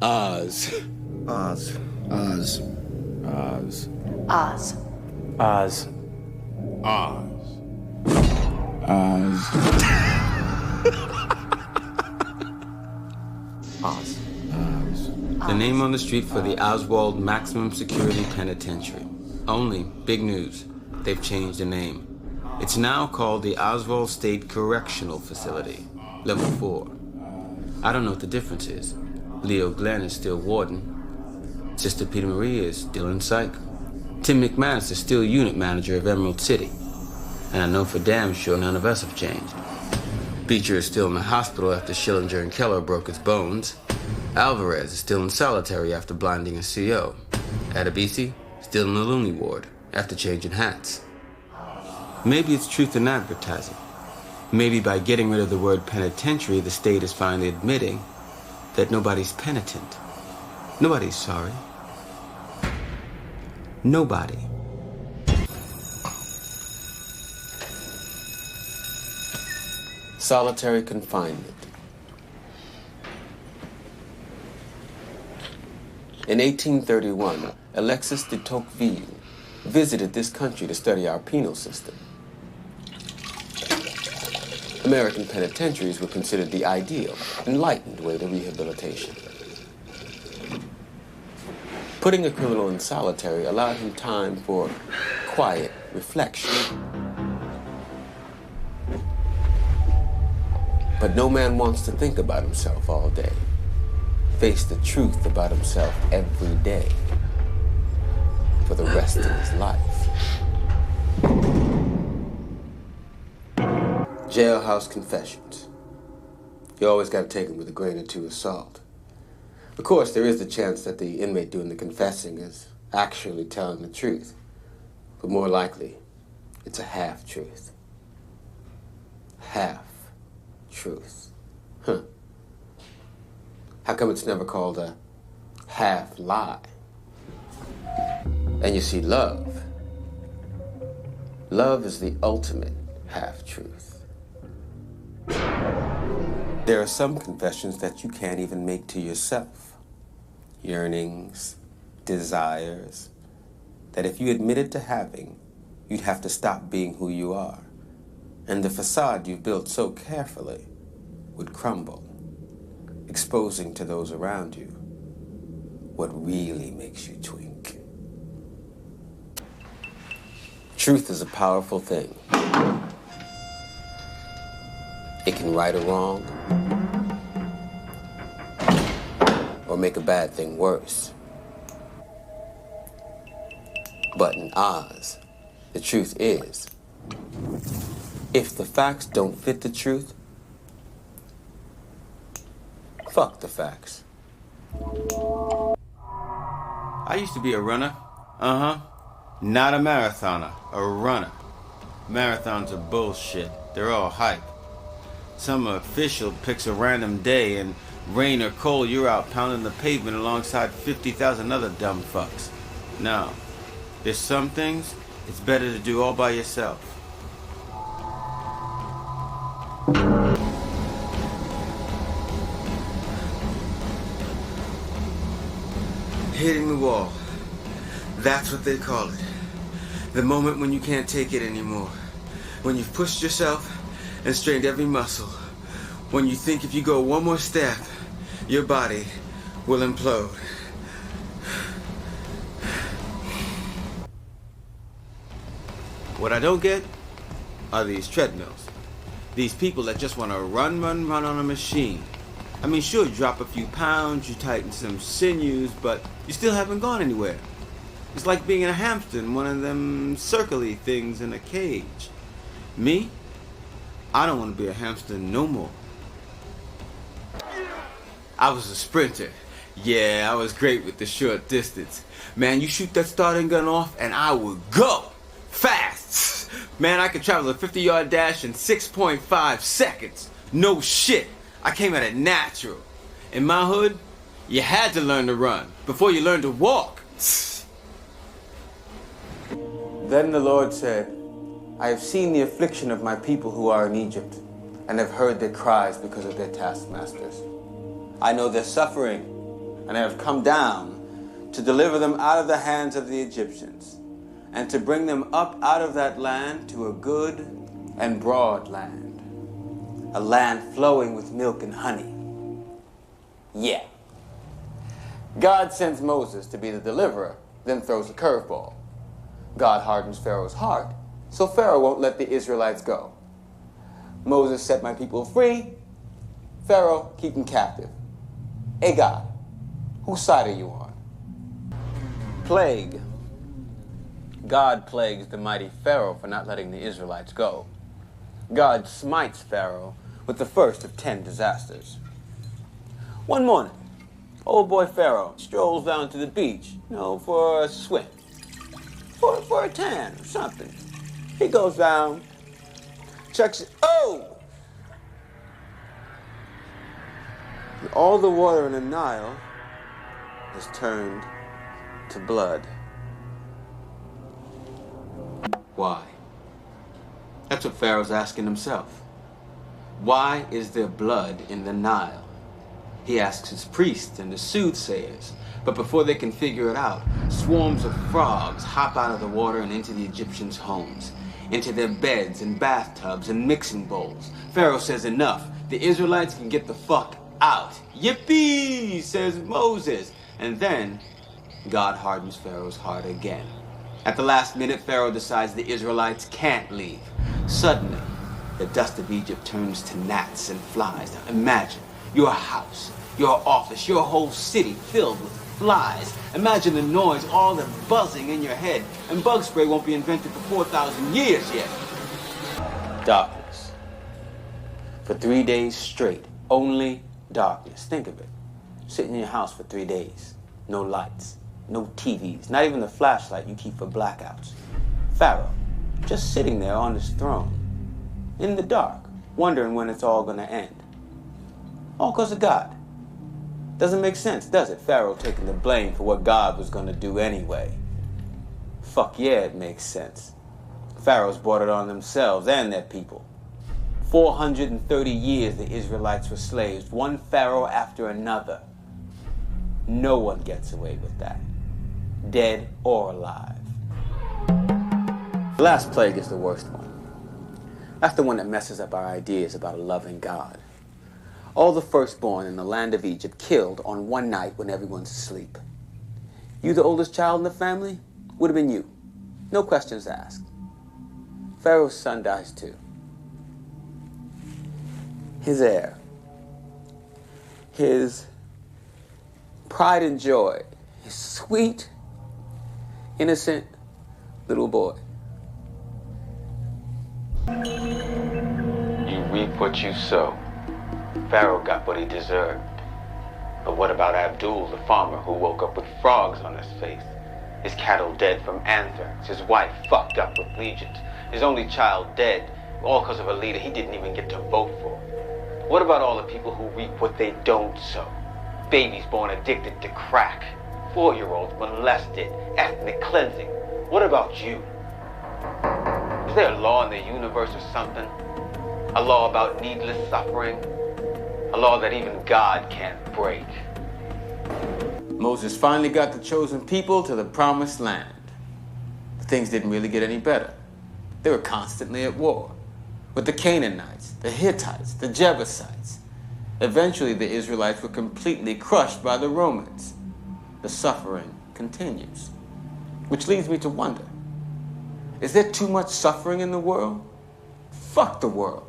Oz. Oz. Oz. Oz. Oz. Oz. Oz. Oz. Oz. The name on the street for the Oswald Maximum Security Penitentiary. Only big news. They've changed the name. It's now called the Oswald State Correctional Facility, Level 4. I don't know what the difference is. Leo Glenn is still warden. Sister Peter Marie is still in psych. Tim McManus is still unit manager of Emerald City. And I know for damn sure none of us have changed. Beecher is still in the hospital after Schillinger and Keller broke his bones. Alvarez is still in solitary after blinding a CO. Adebisi, still in the loony ward after changing hats. Maybe it's truth in advertising. Maybe by getting rid of the word penitentiary, the state is finally admitting that nobody's penitent. Nobody's sorry. Nobody. Solitary confinement. In 1831, Alexis de Tocqueville visited this country to study our penal system. American penitentiaries were considered the ideal, enlightened way to rehabilitation. Putting a criminal in solitary allowed him time for quiet reflection. But no man wants to think about himself all day, face the truth about himself every day, for the rest of his life. Jailhouse confessions. You always got to take them with a grain or two of salt. Of course, there is the chance that the inmate doing the confessing is actually telling the truth, but more likely, it's a half-truth. Half-truth. Huh. How come it's never called a half-lie? And you see, love is the ultimate half-truth. There are some confessions that you can't even make to yourself. Yearnings, desires, that if you admitted to having, you'd have to stop being who you are. And the facade you've built so carefully would crumble, exposing to those around you what really makes you twink. Truth is a powerful thing. It can right a wrong, or make a bad thing worse. But in Oz, the truth is, if the facts don't fit the truth, fuck the facts. I used to be a runner. Not a marathoner, a runner. Marathons are bullshit. They're all hype. Some official picks a random day, and rain or cold, you're out pounding the pavement alongside 50,000 other dumb fucks. No, there's some things it's better to do all by yourself. Hitting the wall. That's what they call it. The moment when you can't take it anymore. When you've pushed yourself and strained every muscle. When you think if you go one more step, your body will implode. What I don't get are these treadmills. These people that just want to run on a machine. I mean, sure, you drop a few pounds, you tighten some sinews, but you still haven't gone anywhere. It's like being a hamster in one of them circle-y things in a cage. Me? I don't want to be a hamster no more. I was a sprinter. Yeah, I was great with the short distance. Man, you shoot that starting gun off and I would go fast. Man, I could travel a 50-yard dash in 6.5 seconds. No shit. I came at it natural. In my hood, you had to learn to run before you learned to walk. Then the Lord said, I have seen the affliction of my people who are in Egypt, and have heard their cries because of their taskmasters. I know their suffering, and I have come down to deliver them out of the hands of the Egyptians, and to bring them up out of that land to a good and broad land, a land flowing with milk and honey. Yeah. God sends Moses to be the deliverer, then throws a curveball. God hardens Pharaoh's heart, so Pharaoh won't let the Israelites go. Moses set my people free. Pharaoh, keep them captive. Hey God, whose side are you on? Plague. God plagues the mighty Pharaoh for not letting the Israelites go. God smites Pharaoh with the first of 10 disasters. One morning, old boy Pharaoh strolls down to the beach, for a swim. For a tan or something. He goes down, checks it. Oh! All the water in the Nile has turned to blood. Why? That's what Pharaoh's asking himself. Why is there blood in the Nile? He asks his priests and the soothsayers, but before they can figure it out, swarms of frogs hop out of the water and into the Egyptians' homes, into their beds and bathtubs and mixing bowls. Pharaoh says enough. The Israelites can get the fuck out. Yippee, says Moses. And then God hardens Pharaoh's heart again. At the last minute, Pharaoh decides the Israelites can't leave. Suddenly, the dust of Egypt turns to gnats and flies. Now imagine your house, your office, your whole city filled with flies. Imagine the noise, all the buzzing in your head. And bug spray won't be invented for 4,000 years yet. Darkness. For 3 days straight, only darkness. Think of it. Sit in your house for 3 days. No lights, no TVs, not even the flashlight you keep for blackouts. Pharaoh, just sitting there on his throne, in the dark, wondering when it's all gonna end. All because of God. Doesn't make sense, does it? Pharaoh taking the blame for what God was gonna do anyway. Fuck yeah, it makes sense. Pharaohs brought it on themselves and their people. 430 years the Israelites were slaves, one pharaoh after another. No one gets away with that, dead or alive. The last plague is the worst one. That's the one that messes up our ideas about a loving God. All the firstborn in the land of Egypt killed on one night when everyone's asleep. You the oldest child in the family? Would have been you. No questions asked. Pharaoh's son dies too. His heir. His pride and joy. His sweet, innocent little boy. You reap what you sow. Pharaoh got what he deserved. But what about Abdul, the farmer who woke up with frogs on his face? His cattle dead from anthrax. His wife fucked up with legions. His only child dead, all because of a leader he didn't even get to vote for. What about all the people who reap what they don't sow? Babies born addicted to crack. 4-year-olds molested. Ethnic cleansing. What about you? Is there a law in the universe or something? A law about needless suffering? A law that even God can't break. Moses finally got the chosen people to the promised land. But things didn't really get any better. They were constantly at war with the Canaanites, the Hittites, the Jebusites. Eventually, the Israelites were completely crushed by the Romans. The suffering continues. Which leads me to wonder, is there too much suffering in the world? Fuck the world.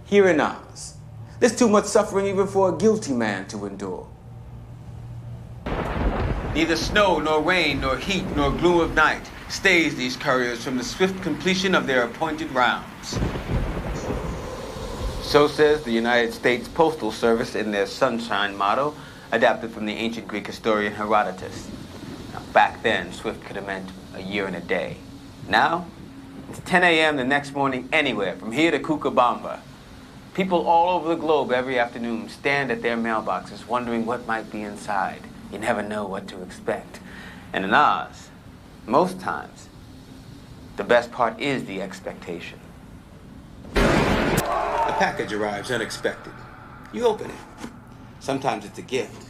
Here in Oz, there's too much suffering even for a guilty man to endure. Neither snow, nor rain, nor heat, nor gloom of night stays these couriers from the swift completion of their appointed rounds. So says the United States Postal Service in their sunshine motto, adapted from the ancient Greek historian Herodotus. Now, back then, swift could have meant a year and a day. Now, it's 10 a.m. the next morning anywhere, from here to Cucamonga. People all over the globe every afternoon stand at their mailboxes wondering what might be inside. You never know what to expect. And in Oz, most times, the best part is the expectation. The package arrives unexpected. You open it. Sometimes it's a gift.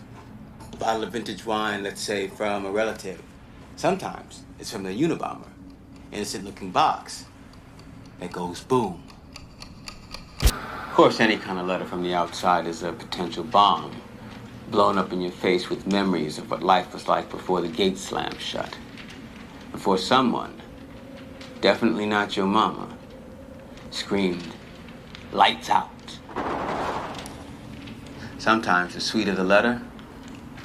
A bottle of vintage wine, let's say, from a relative. Sometimes it's from the Unabomber. Innocent-looking box that goes boom. Of course, any kind of letter from the outside is a potential bomb, blown up in your face with memories of what life was like before the gate slammed shut. Before someone, definitely not your mama, screamed, "Lights out." Sometimes the sweeter the letter,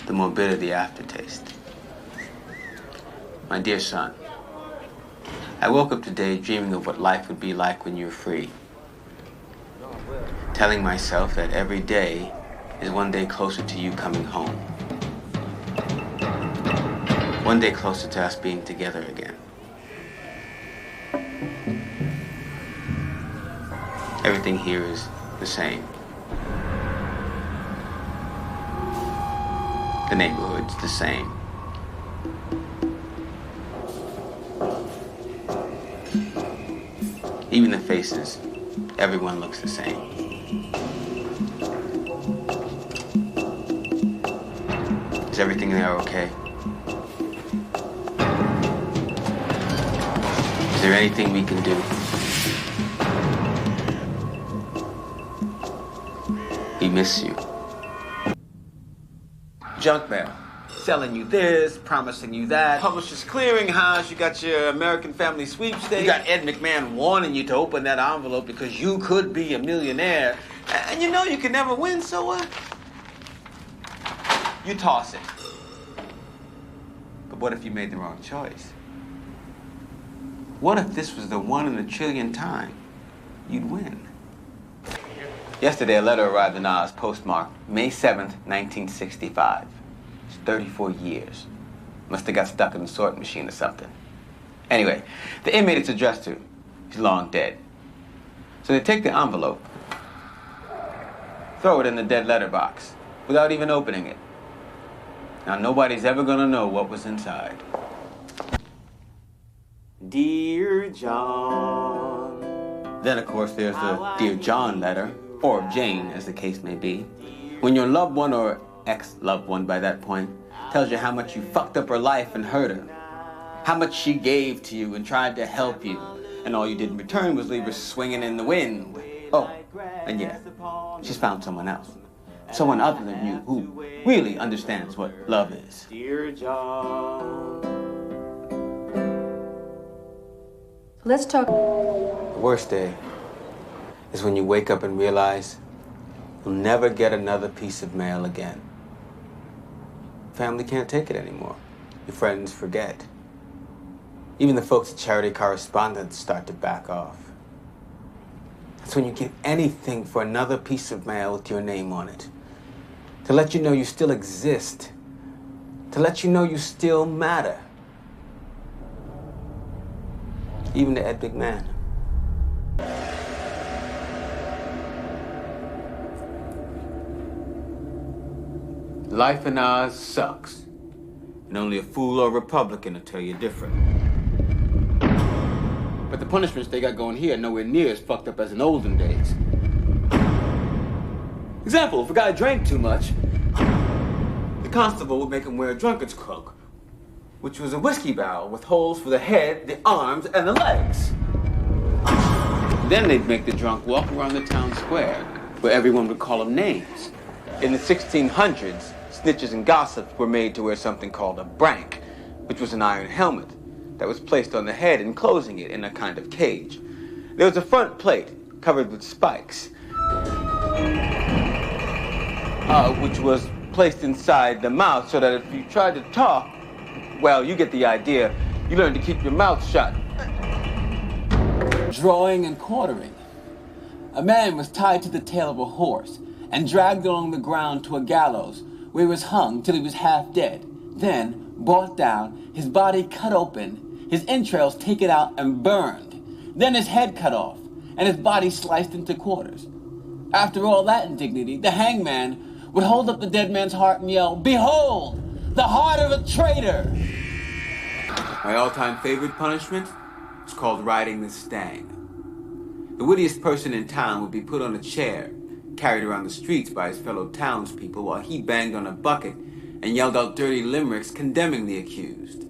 the more bitter the aftertaste. My dear son, I woke up today dreaming of what life would be like when you're free. Telling myself that every day is one day closer to you coming home. One day closer to us being together again. Everything here is the same. The neighborhood's the same. Even the faces, everyone looks the same. Is everything there okay? Is there anything we can do? We miss you. Junk mail. Selling you this, promising you that. Publishers Clearinghouse, you got your American Family Sweepstakes. You got Ed McMahon warning you to open that envelope because you could be a millionaire. And you know you can never win, so what? You toss it. But what if you made the wrong choice? What if this was the one in a trillion time you'd win? Yesterday, a letter arrived in Oz, postmarked May 7th, 1965. It's 34 years. Must have got stuck in the sorting machine or something. Anyway, the inmate it's addressed to, he's long dead. So they take the envelope, throw it in the dead letterbox, without even opening it. Now, nobody's ever gonna know what was inside. Dear John. Then, of course, there's the Dear John letter, or Jane, as the case may be. When your loved one, or ex-loved one by that point, tells you how much you fucked up her life and hurt her, how much she gave to you and tried to help you, and all you did in return was leave her swinging in the wind. Oh, and yeah, she's found someone else. Someone other than you who really understands what love is. Dear John. Let's talk. The worst day is when you wake up and realize you'll never get another piece of mail again. Family can't take it anymore. Your friends forget. Even the folks at Charity Correspondence start to back off. That's when you give anything for another piece of mail with your name on it. To let you know you still exist. To let you know you still matter. Even to Ed McMahon. Life in Oz sucks. And only a fool or a Republican will tell you different. But the punishments they got going here are nowhere near as fucked up as in olden days. Example, if a guy drank too much, the constable would make him wear a drunkard's cloak, which was a whiskey barrel with holes for the head, the arms, and the legs. Then they'd make the drunk walk around the town square, where everyone would call him names. In the 1600s, snitches and gossips were made to wear something called a brank, which was an iron helmet that was placed on the head, enclosing it in a kind of cage. There was a front plate covered with spikes, which was placed inside the mouth so that if you tried to talk, well, you get the idea, you learn to keep your mouth shut. Drawing and quartering. A man was tied to the tail of a horse and dragged along the ground to a gallows where he was hung till he was half dead. Then, brought down, his body cut open, his entrails taken out and burned. Then his head cut off, and his body sliced into quarters. After all that indignity, the hangman would hold up the dead man's heart and yell, "Behold, the heart of a traitor!" My all-time favorite punishment is called riding the stang. The wittiest person in town would be put on a chair, carried around the streets by his fellow townspeople while he banged on a bucket and yelled out dirty limericks condemning the accused.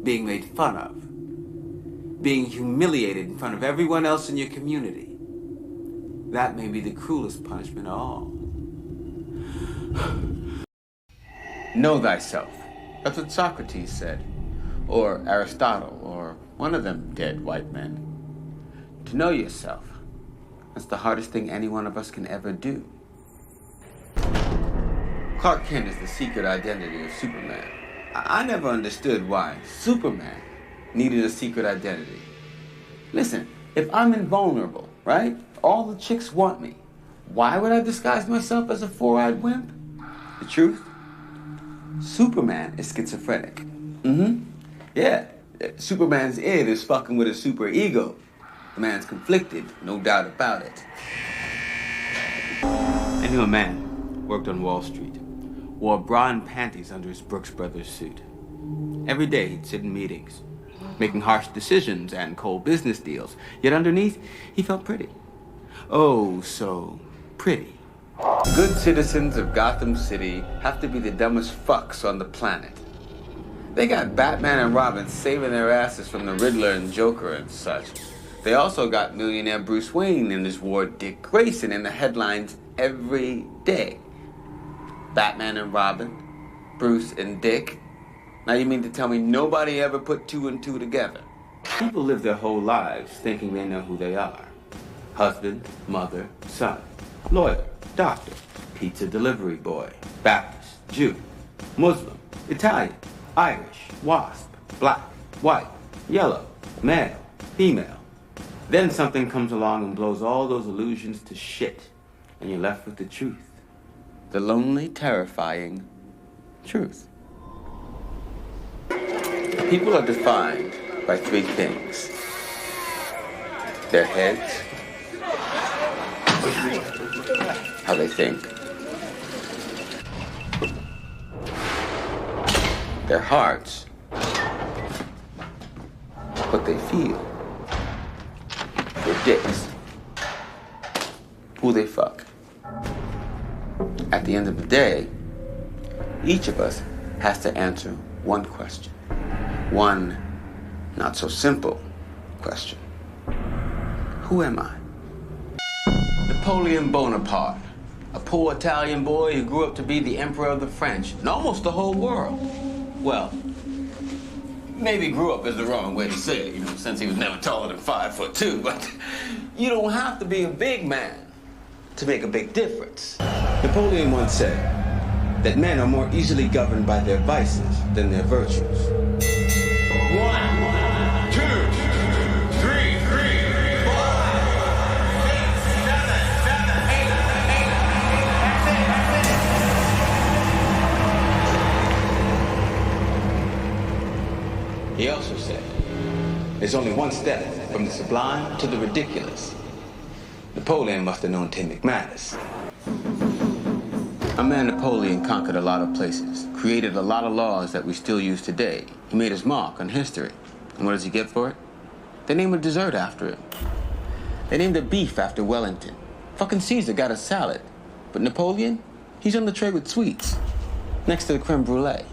Being made fun of. Being humiliated in front of everyone else in your community. That may be the cruelest punishment of all. Know thyself. That's what Socrates said. Or Aristotle, or one of them dead white men. To know yourself. That's the hardest thing any one of us can ever do. Clark Kent is the secret identity of Superman. I never understood why Superman needed a secret identity. Listen, if I'm invulnerable, right? All the chicks want me. Why would I disguise myself as a four-eyed wimp? The truth? Superman is schizophrenic. Yeah, Superman's id is fucking with his super ego. The man's conflicted, no doubt about it. I knew a man, worked on Wall Street, wore bra and panties under his Brooks Brothers suit. Every day he'd sit in meetings, making harsh decisions and cold business deals, yet underneath he felt pretty. Oh, so pretty. Good citizens of Gotham City have to be the dumbest fucks on the planet. They got Batman and Robin saving their asses from the Riddler and Joker and such. They also got millionaire Bruce Wayne and his ward Dick Grayson in the headlines every day. Batman and Robin, Bruce and Dick. Now you mean to tell me nobody ever put two and two together? People live their whole lives thinking they know who they are. Husband, mother, son, lawyer, doctor, pizza delivery boy, Baptist, Jew, Muslim, Italian, Irish, wasp, black, white, yellow, male, female. Then something comes along and blows all those illusions to shit, and you're left with the truth. The lonely, terrifying truth. People are defined by three things. Their heads, how they think, their hearts, what they feel, their dicks, who they fuck. At the end of the day, each of us has to answer one question. One not so simple question. Who am I? Napoleon Bonaparte, a poor Italian boy who grew up to be the emperor of the French and almost the whole world. Well, maybe grew up is the wrong way to say it, since he was never taller than 5'2", but you don't have to be a big man to make a big difference. Napoleon once said that men are more easily governed by their vices than their virtues. 1, 2, 3, 4, 5, 6, 7, 8. He also said, there's only one step from the sublime to the ridiculous. Napoleon must have known Tim McManus. Our man Napoleon conquered a lot of places, created a lot of laws that we still use today. He made his mark on history. And what does he get for it? They named a dessert after him. They named a beef after Wellington. Fucking Caesar got a salad. But Napoleon, he's on the tray with sweets, next to the creme brulee.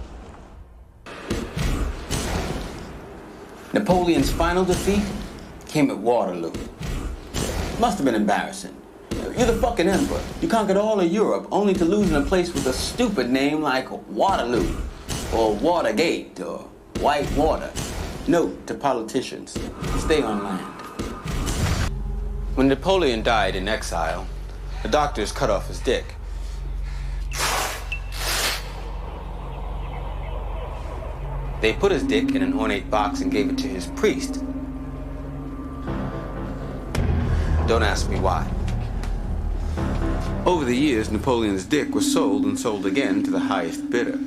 Napoleon's final defeat came at Waterloo. Must have been embarrassing. You're the fucking emperor. You conquered all of Europe only to lose in a place with a stupid name like Waterloo, or Watergate, or White Water. Note to politicians, stay on land. When Napoleon died in exile, the doctors cut off his dick. They put his dick in an ornate box and gave it to his priest. Don't ask me why. Over the years, Napoleon's dick was sold and sold again to the highest bidder.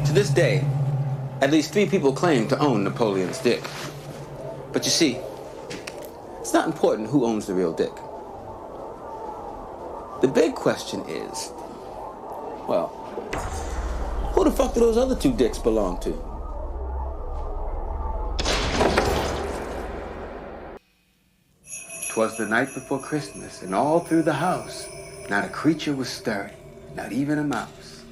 To this day, at least 3 people claim to own Napoleon's dick. But you see, it's not important who owns the real dick. The big question is, well, Who the fuck do those other two dicks belong to? "'Twas the night before Christmas, and all through the house, not a creature was stirring, not even a mouse.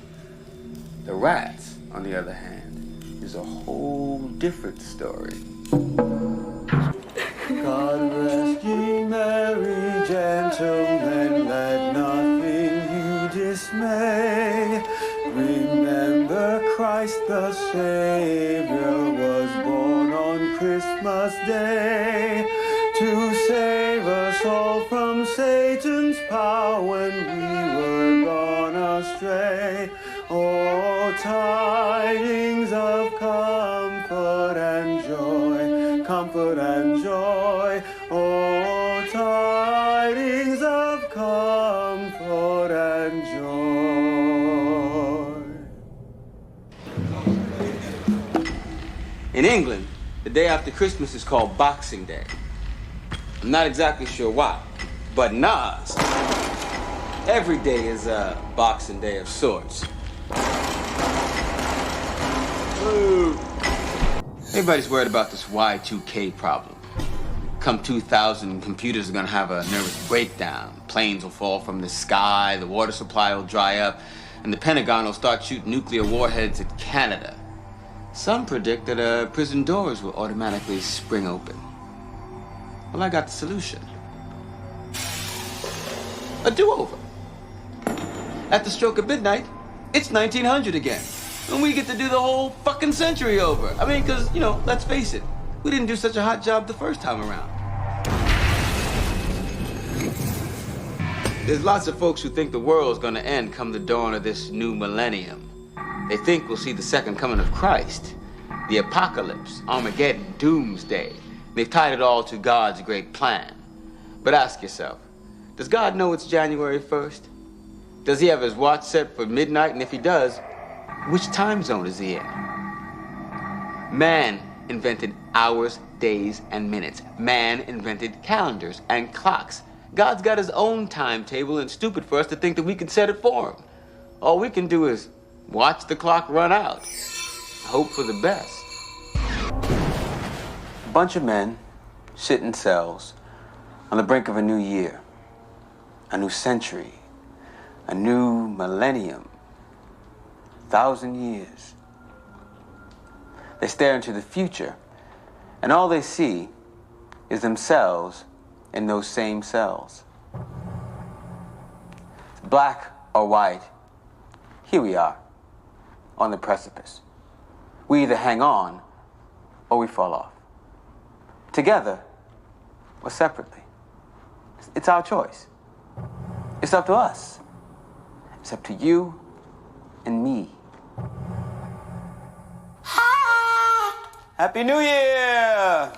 The rats, on the other hand, is a whole different story. God rest ye merry gentlemen, let nothing you dismay. Remember Christ the Savior was born on Christmas Day to save us all from Satan's power when we were gone astray. Oh, tidings of comfort and joy, comfort and joy. Oh, tidings of comfort and joy." In England, the day after Christmas is called Boxing Day. I'm not exactly sure why, but Nas, every day is a Boxing Day of sorts. Ooh. Everybody's worried about this Y2K problem. Come 2000, computers are gonna have a nervous breakdown. Planes will fall from the sky, the water supply will dry up, and the Pentagon will start shooting nuclear warheads at Canada. Some predict that prison doors will automatically spring open. Well, I got the solution. A do-over. At the stroke of midnight, it's 1900 again. And we get to do the whole fucking century over. I mean, because, let's face it, we didn't do such a hot job the first time around. There's lots of folks who think the world's gonna end come the dawn of this new millennium. They think we'll see the second coming of Christ, the apocalypse, Armageddon, doomsday. They've tied it all to God's great plan. But ask yourself, does God know it's January 1st? Does he have his watch set for midnight? And if he does, which time zone is he in? Man invented hours, days, and minutes. Man invented calendars and clocks. God's got his own timetable, and stupid for us to think that we can set it for him. All we can do is watch the clock run out. Hope for the best. A bunch of men sit in cells on the brink of a new year, a new century, a new millennium, 1,000 years. They stare into the future, and all they see is themselves in those same cells. Black or white, here we are, on the precipice. We either hang on or we fall off. Together or separately. It's our choice. It's up to us. It's up to you and me. Happy New Year!